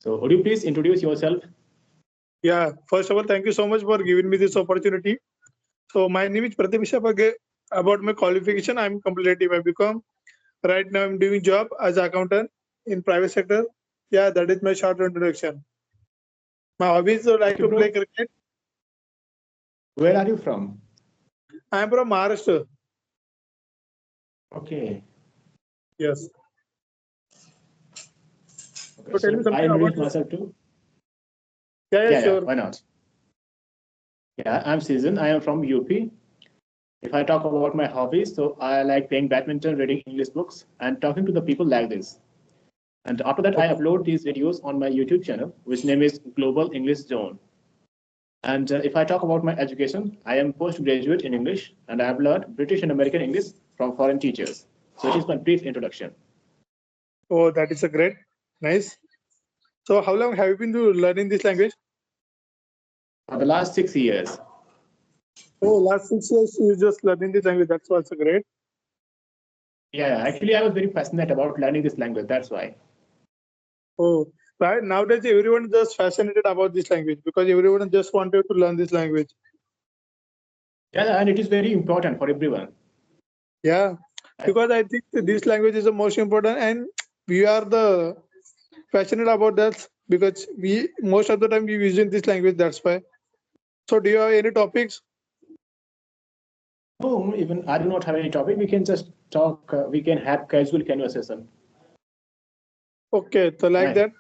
So would you please introduce yourself? Yeah, first of all, thank you so much for giving me this opportunity. So my name is Pradeep Shapage. About my qualification, I'm completed my BCom. Right now, I'm doing job as accountant in private sector. Yeah, that is my short introduction. My hobbies are like Okay, to bro. play cricket. Where are you from? I'm from Maharashtra. Okay. Yes. Okay. So tell me So I something about introduce you. myself too. Yeah, Yeah, sure. why not? Yeah, I'm Season. I am from UP. If I talk about my hobbies, so I like playing badminton, reading English books, and talking to the people like this. And after that, I Okay. upload these videos on my YouTube channel, which name is Global English Zone. And if I talk about my education, I am postgraduate in English, and I have learned British and American English from foreign teachers. So it is my brief introduction. Oh, that is a great. Nice. So how long have you been learning this language? For the last 6 years. Oh, last 6 years you just learning this language. That's also great. Yeah, actually, I was very passionate about learning this language. That's why. Oh, right. Nowadays everyone is just fascinated about this language because everyone just wanted to learn this language. Yeah, and it is very important for everyone. Yeah, because I think that this language is the most important, and we are the passionate about that because we most of the time we using this language. That's why. So, do you have any topics? No, even I do not have any topic. We can just talk. We can have casual conversation. Okay, so like Right. that.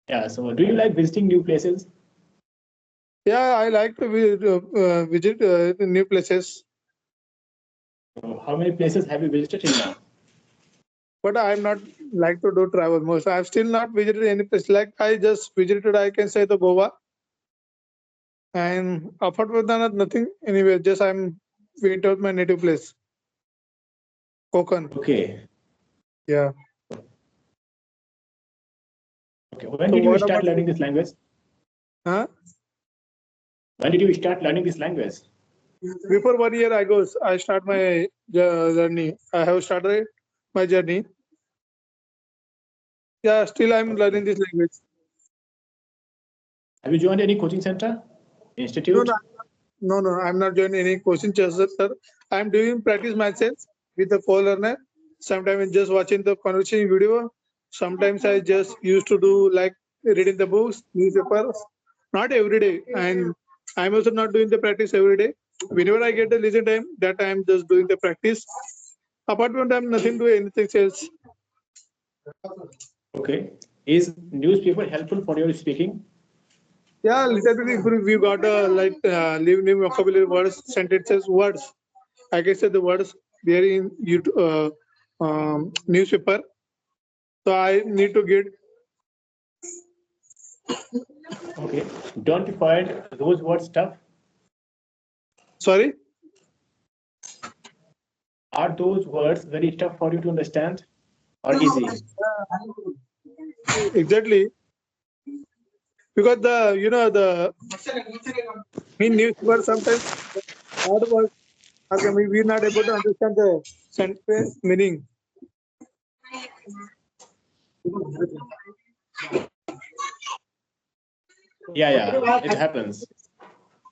Yeah. So, do you like visiting new places? Yeah, I like to visit new places, So how many places have you visited till now? but I'm not like to do travel most. I've still not visited any place. Like I just visited, I can say the Goa, and apart from that, nothing anywhere. Just I'm went out my native place, Konkan. Okay. Yeah. Okay. When So did you what start about learning you? this language? Huh? When did you start learning this language? Before 1 year ago, I start my journey. I have started my journey. Yeah, still I'm Okay. learning this language. Have you joined any coaching center, No, no, institute? no. I'm not joining any coaching classes, sir. I'm doing practice matches with the co-learner. Sometimes I'm just watching the conversation video. Sometimes I just used to do like reading the books, newspapers. Not every day, and I'm also not doing the practice every day. Whenever I get the leisure time, that I'm just doing the practice. Apart from that, nothing do anything else. Okay. Is newspaper helpful for your speaking? Yeah, little bit improve. We got like new vocabulary words, sentences, words. I can say the words there in YouTube, newspaper. So I need to get. Okay. Don't you find those words tough? Sorry. Are those words very tough for you to understand or easy? Exactly, because the the mean newspaper sometimes hard words are coming. We're not able to understand the sentence meaning. Yeah, yeah. It happens.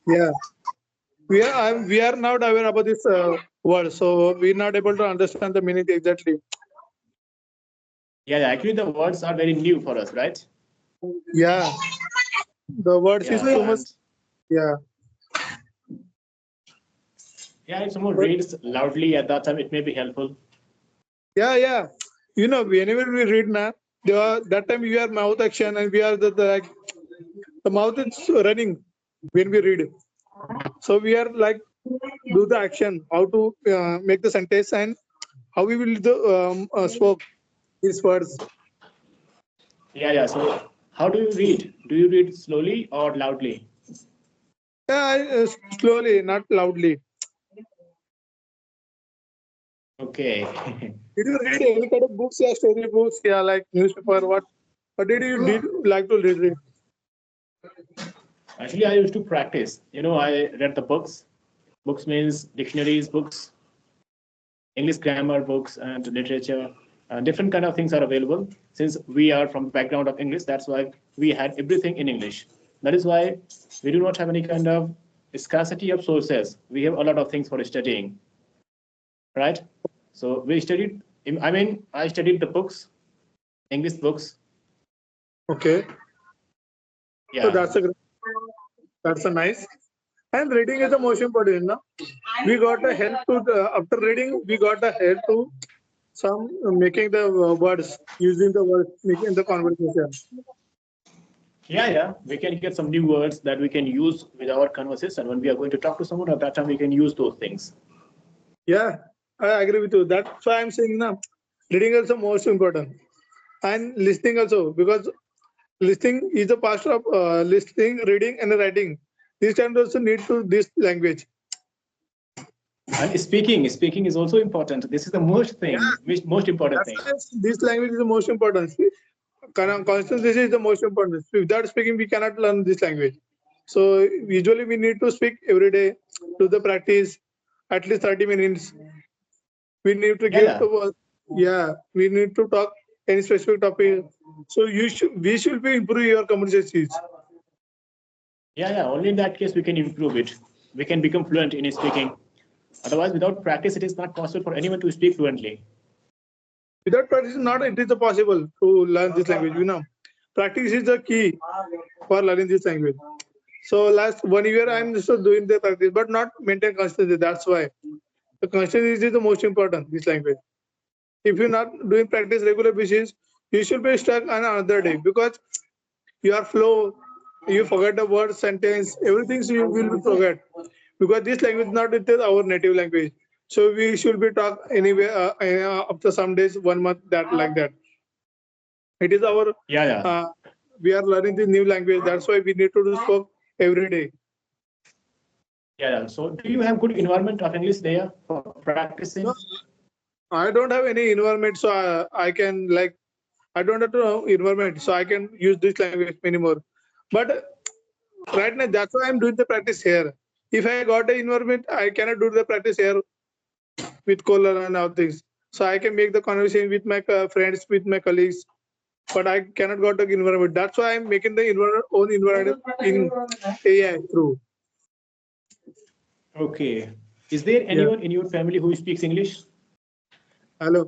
Yeah, we are not aware about this word, so we're not able to understand the meaning exactly. Yeah, yeah. Actually, the words are very new for us, right? Yeah, the words is too Yeah, much. and Yeah. yeah, if someone But reads loudly at that time, it may be helpful. yeah. Whenever we read now, that time we are mouth action and we are like the mouth is running when we read. So we are like do the action, how to make the sentence and how we will the spoke these words. Yeah, yeah. So, how do you read? Do you read slowly or loudly? Yeah, slowly, not loudly. Okay. Did you read any kind of books? Yeah, story books. Yeah, like newspaper. What did like to read? Actually, I used to practice. I read the books. Books means dictionaries, books, English grammar books, and literature. different kind of things are available. Since we are from the background of English, that's why we had everything in English. That is why we do not have any kind of scarcity of sources. We have a lot of things for studying, right? So we studied. I mean, I studied the books, English books. Okay. So Yeah. that's a nice. And reading is the most important. No? We got a help to after reading. We got a help to some making the words, using the words, making the conversation. Yeah. We can get some new words that we can use with our conversation when we are going to talk to someone. At that time, we can use those things. Yeah, I agree with you. That's why I'm saying now, reading also most important, and listening also, because listening is a part of listening, reading, and writing. These times also need to this language. And speaking is also important. This is the most important That's thing. why this language is the most important. Concentration is the most important. Without speaking, we cannot learn this language. So usually we need to speak every day, do the practice at least 30 minutes. We need to give Yeah. to we need to talk any specific topic. So we should be improve your communication skills. Yeah. Only in that case we can improve it. We can become fluent in speaking. Otherwise, without practice, it is not possible for anyone to speak fluently. Without practice, not it is possible to learn this language. Practice is the key for learning this language. So last 1 year I'm just doing the practice, but not maintain consistency. That's why the consistency is the most important. This language. If you're not doing practice regular basis, you should be stuck on another day because you are flow, you forget the word, sentence, everything so you will be forget because this language is not our native language. So we should be talk anyway after some days, 1 month, that like that. It is our Yeah. we are learning the new language. That's why we need to do spoke every day. Yeah. So, do you have good environment of English there for practicing? No, I don't have any environment, so I can like I don't have to know environment, so I can use this language anymore. But right now, that's why I'm doing the practice here. If I got an environment, I cannot do the practice here with caller and other things. So I can make the conversation with my friends, with my colleagues, but I cannot got the environment. That's why I'm making the own environment in AI through. Okay. Is there Yeah. anyone in your family who speaks English? Hello.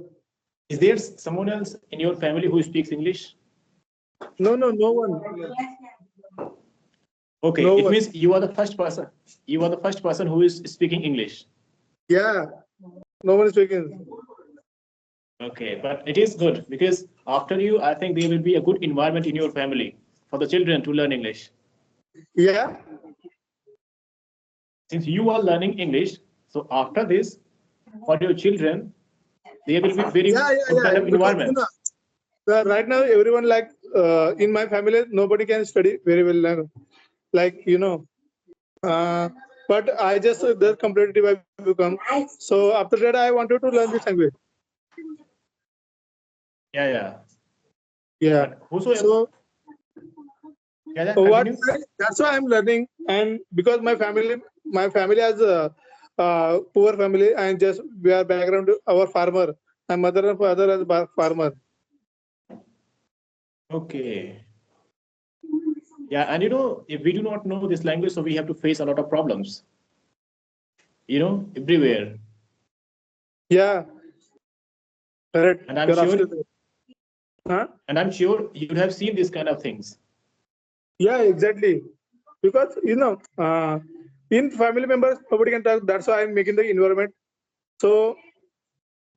Is there someone else in your family who speaks English? No one. Okay, No it one. means you are the first person. You are the first person who is speaking English. Yeah. No one is speaking. Okay, but it is good because after you, I think there will be a good environment in your family for the children to learn English. Yeah. Since you are learning English, so after this, for your children, there will be very good kind of Because environment. right now everyone like in my family nobody can study very well like uh, but I just the competitive I become. So after that I wanted to learn this language. Yeah. Yeah. But whosoever, So yeah, what continue. that's why I'm learning, and because my family has a poor family, and just we are background our farmer. My mother and father as farmer. Okay. Yeah, and if we do not know this language, so we have to face a lot of problems. Everywhere. Yeah, correct. And I'm You're sure, absolutely right. Huh? and I'm sure you would have seen these kind of things. Yeah, exactly. Because in family members nobody can talk. That's why I'm making the environment. So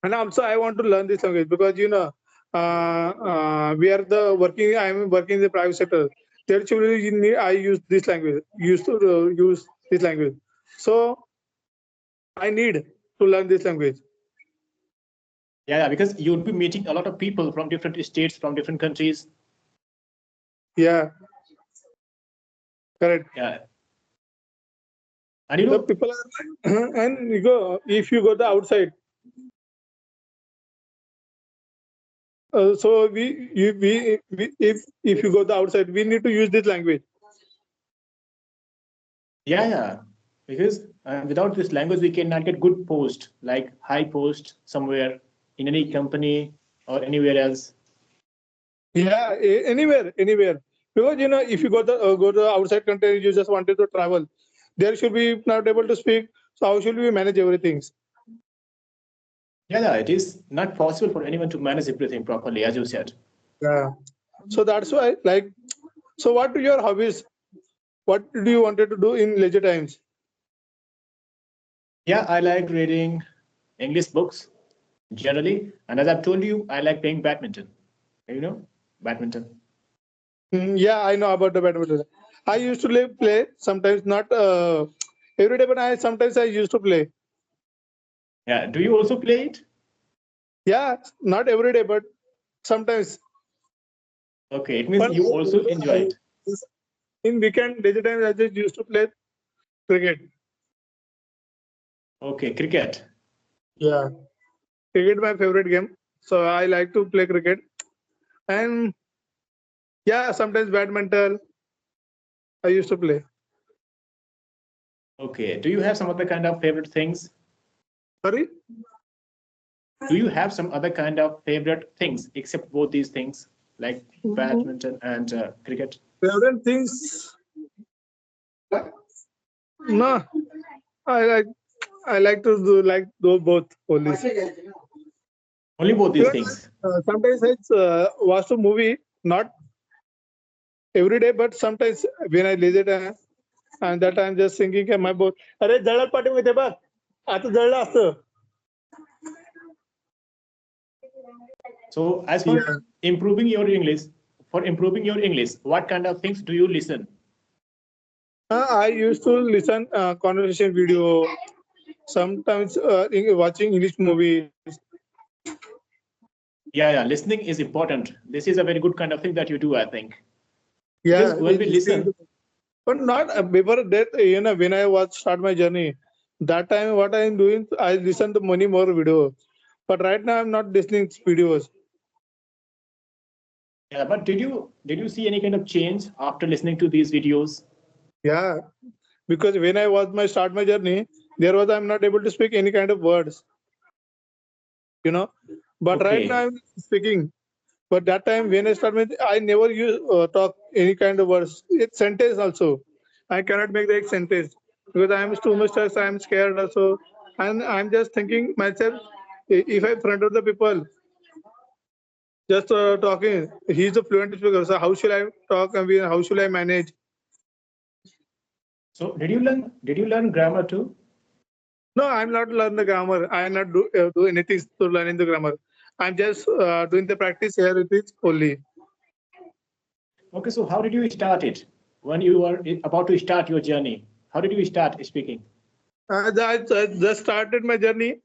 and also I want to learn this language because we are the working. I am working in the private sector. There actually I use this language. Used to use this language. So I need to learn this language. Yeah, because you would be meeting a lot of people from different states, from different countries. Yeah, correct. Yeah, and The people are and you go if you go the outside. So we if you go the outside, we need to use this language. yeah, because without this language, we cannot get good post, like high post somewhere in any company or anywhere else? Yeah, anywhere. Because if you go to outside country, you just wanted to travel. There should be not able to speak. So how should we manage everything? Yeah, it is not possible for anyone to manage everything properly, as you said. Yeah. So that's why, like, so what are your hobbies? What do you wanted to do in leisure times? Yeah, I like reading English books generally, and as I've told you, I like playing badminton. You know, badminton. Yeah, I know about the badminton. I used to play sometimes, not every day, but I used to play. Yeah, do you also play it? Yeah, not every day, but sometimes. Okay, it means But you also enjoy it. in weekend, leisure times, I just used to play cricket. Okay, cricket. Yeah, cricket my favorite game. So I like to play cricket, and yeah, sometimes badminton. I used to play. Okay, do you have some other kind of favorite things? Sorry. Do you have some other kind of favorite things except both these things, like badminton and cricket? Favorite things? No, I like I like to do like those both only. Only both these things. Sometimes I watch a movie, not every day, but sometimes when I lazy time, and that I'm just thinking, my boss, अरे जळात पाठीमध्ये बघ, आता जळलं असतं. So, as for Yeah. improving your English, what kind of things do you listen? I used to listen conversation video, sometimes watching English movies. Yeah, listening is important. This is a very good kind of thing that you do, I think. Because Yeah, when we listen, but not before that. When I was start my journey, that time what I am doing, I listen to many more videos. But right now I'm not listening to videos. yeah, but did you see any kind of change after listening to these videos? Yeah, because when I was my start my journey, there was I'm not able to speak any kind of words. You know, but right now Okay. I'm speaking. But that time when I started, I never use talk any kind of words. It's sentence also. I cannot make the sentence because I am too much stressed. I am scared also, and I'm just thinking myself. If I front of the people, just talking, he's a fluent speaker. So how should I talk and how should I manage? So did you learn grammar too? No, I'm not learn the grammar. I am not do anything to learning the grammar. I'm just doing the practice here. It is only. Okay, so how did you start it? When you were about to start your journey, how did you start speaking? I just started my journey.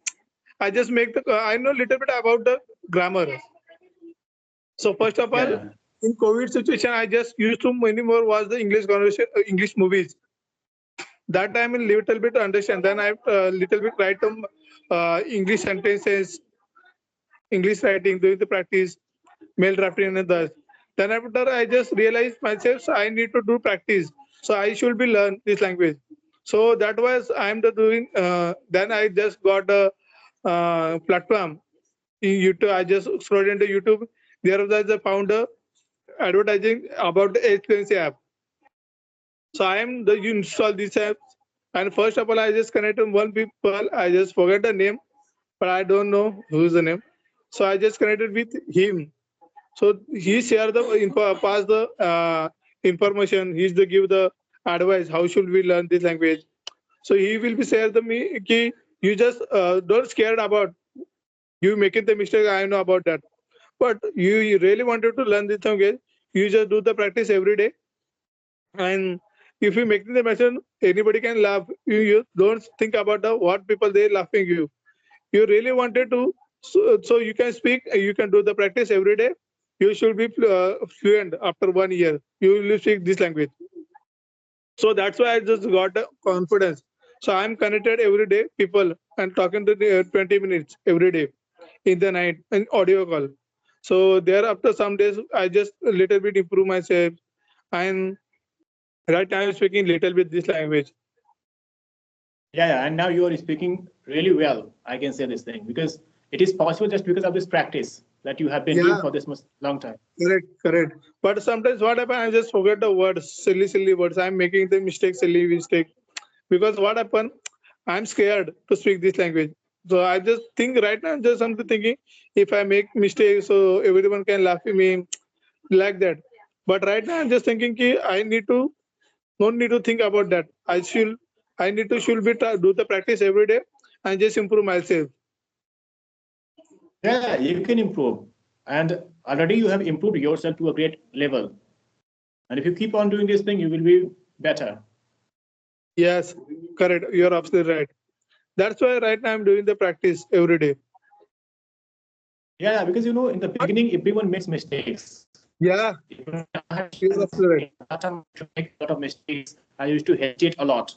I just make the. I know little bit about the grammar. So first of all, Yeah. in COVID situation, I just used to many more was the English conversation, English movies. That time in little bit understand. Then I little bit write some English sentences, English writing, doing the practice, mail drafting and that. Then after I just realized myself so I need to do practice. So I should be learn this language. So that was I'm the doing. Then I just got a platform in YouTube. I just scrolled into YouTube. There was a founder advertising about the expensive app. So I am the you install this app. And first of all, I just connected one people. I just forget the name, but I don't know who's the name. So I just connected with him. So he share the info, pass the information. He's the give the advice. How should we learn this language? So he will be share the me. Ki, you just don't scared about you making the mistake. I know about that. But you really wanted to learn this language. You just do the practice every day. And if you make the mistake, anybody can laugh. You don't think about the what people they laughing you. You really wanted to, so you can speak. You can do the practice every day. You should be fluent after 1 year. You will speak this language. So that's why I just got the confidence. So I'm connected every day, people, and talking to the 20 minutes every day in the night and audio call. So there after some days, I just a little bit improve myself. And right now I'm speaking little bit this language. Yeah, and now you are speaking really well. I can say this thing because it is possible just because of this practice. that you have been doing for this much long time. Correct. But sometimes what happens, I just forget the words, silly words. I'm making the silly mistake. Because what happened, I'm scared to speak this language. So I just think right now, just something thinking, if I make mistakes, so everyone can laugh at me like that. But right now, I'm just thinking, ki don't need to think about that. I need to should be do the practice every day and just improve myself. Yeah, you can improve. And already you have improved yourself to a great level. And if you keep on doing this thing, you will be better. Yes, correct. You're absolutely right. That's why right now I'm doing the practice every day. Yeah, because in the beginning, everyone makes mistakes. Yeah, Even I had you're absolutely right. to make a lot of mistakes. I used to hesitate a lot.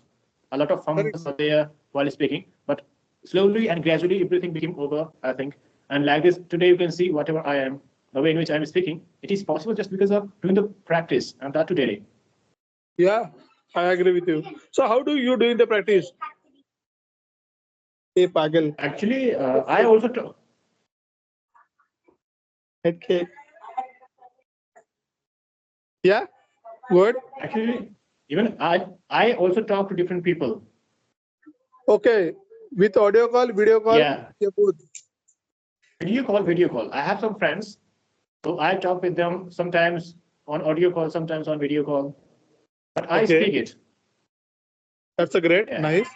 A lot of Correct. fumbles are there while speaking, but slowly and gradually everything became over, I think. And like this, today you can see whatever I am, the way in which I'm speaking, it is possible just because of doing the practice and that too daily. Yeah, I agree with you. So how do you do in the practice? Hey, Pagal. Actually, I also Okay. Yeah, what? actually even I also talk to different people. Okay. With audio call, video call, Yeah, yeah, both. video call. I have some friends, so I talk with them sometimes on audio call, sometimes on video call. But I Okay. speak it. That's a great, Yeah. nice.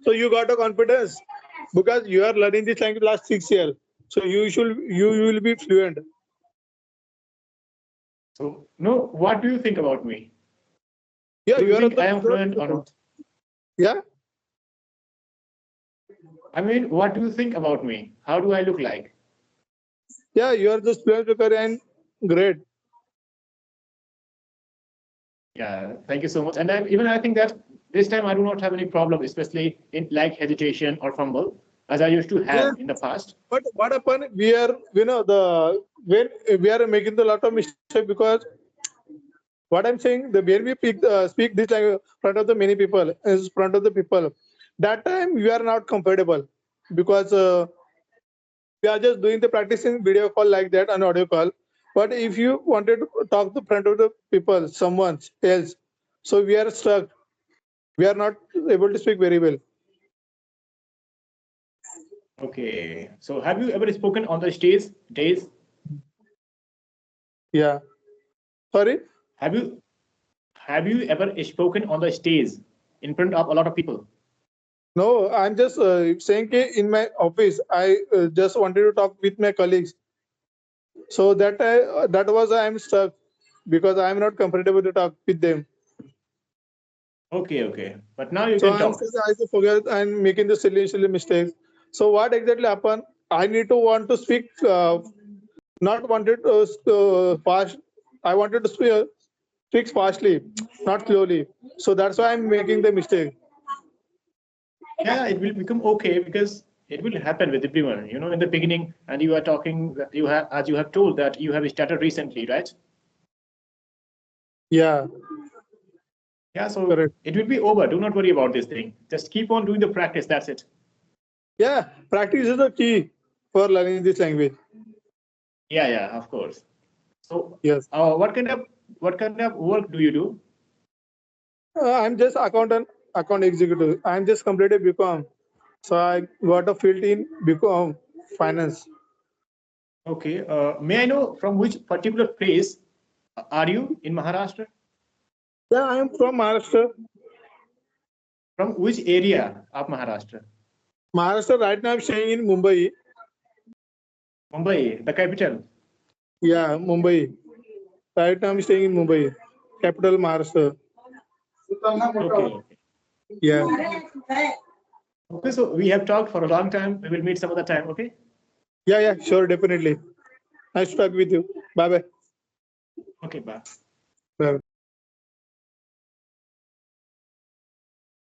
So you got a confidence because you are learning this language last 6 years. So you will be fluent. So, no, what do you think about me? Yeah, Do you you are think the I am fluent or not? yeah. I mean, what do you think about me? How do I look like? Yeah, you are the fluent speaker and great. Yeah, thank you so much. And I think that this time I do not have any problem, especially in like hesitation or fumble, as I used to Yeah. have in the past. But what happened? We are, the when we are making the lot of mistake because what I'm saying, the when we speak this language in front of the many people, in front of the people, that time we are not comfortable because we are just doing the practicing video call like that and audio call. But if you wanted to talk to front of the people, someone else, so we are stuck. We are not able to speak very well. Okay. So, have you ever spoken on the stage days? Yeah. Sorry. Have you have you ever spoken on the stage in front of a lot of people? No, I'm just saying that in my office, I just wanted to talk with my colleagues. So that was I'm stuck because I'm not comfortable to talk with them. Okay, okay. But now you So can I'm talk. saying I just forget and making the silly mistakes. So what exactly happened? I need to want to speak, not wanted to fast. I wanted to speak fastly, not slowly. So that's why I'm making the mistake. Yeah, it will become okay because it will happen with everyone. In the beginning, and you are talking, you have, as you have told that you have started recently, right? Yeah, Yeah, so correct. it will be over. Do not worry about this thing. Just keep on doing the practice. That's it. Yeah, practice is the key for learning this language. Yeah, yeah, of course. So, Yes. what kind of work do you do? I'm just account executive. I'm just completed BCom. So I got a field in BCom finance. Okay. May I know from which particular place are you in Maharashtra? Yeah, I am from Maharashtra. From which area of Maharashtra? Maharashtra right now I'm staying in Mumbai. Mumbai, the capital. Yeah, Mumbai. Right now I'm staying in Mumbai, capital Maharashtra. Okay, okay. Yeah. Okay, so we have talked for a long time. We will meet some other time. Okay. Yeah, sure, definitely. Nice to talk with you. Bye bye. Okay, bye. Bye.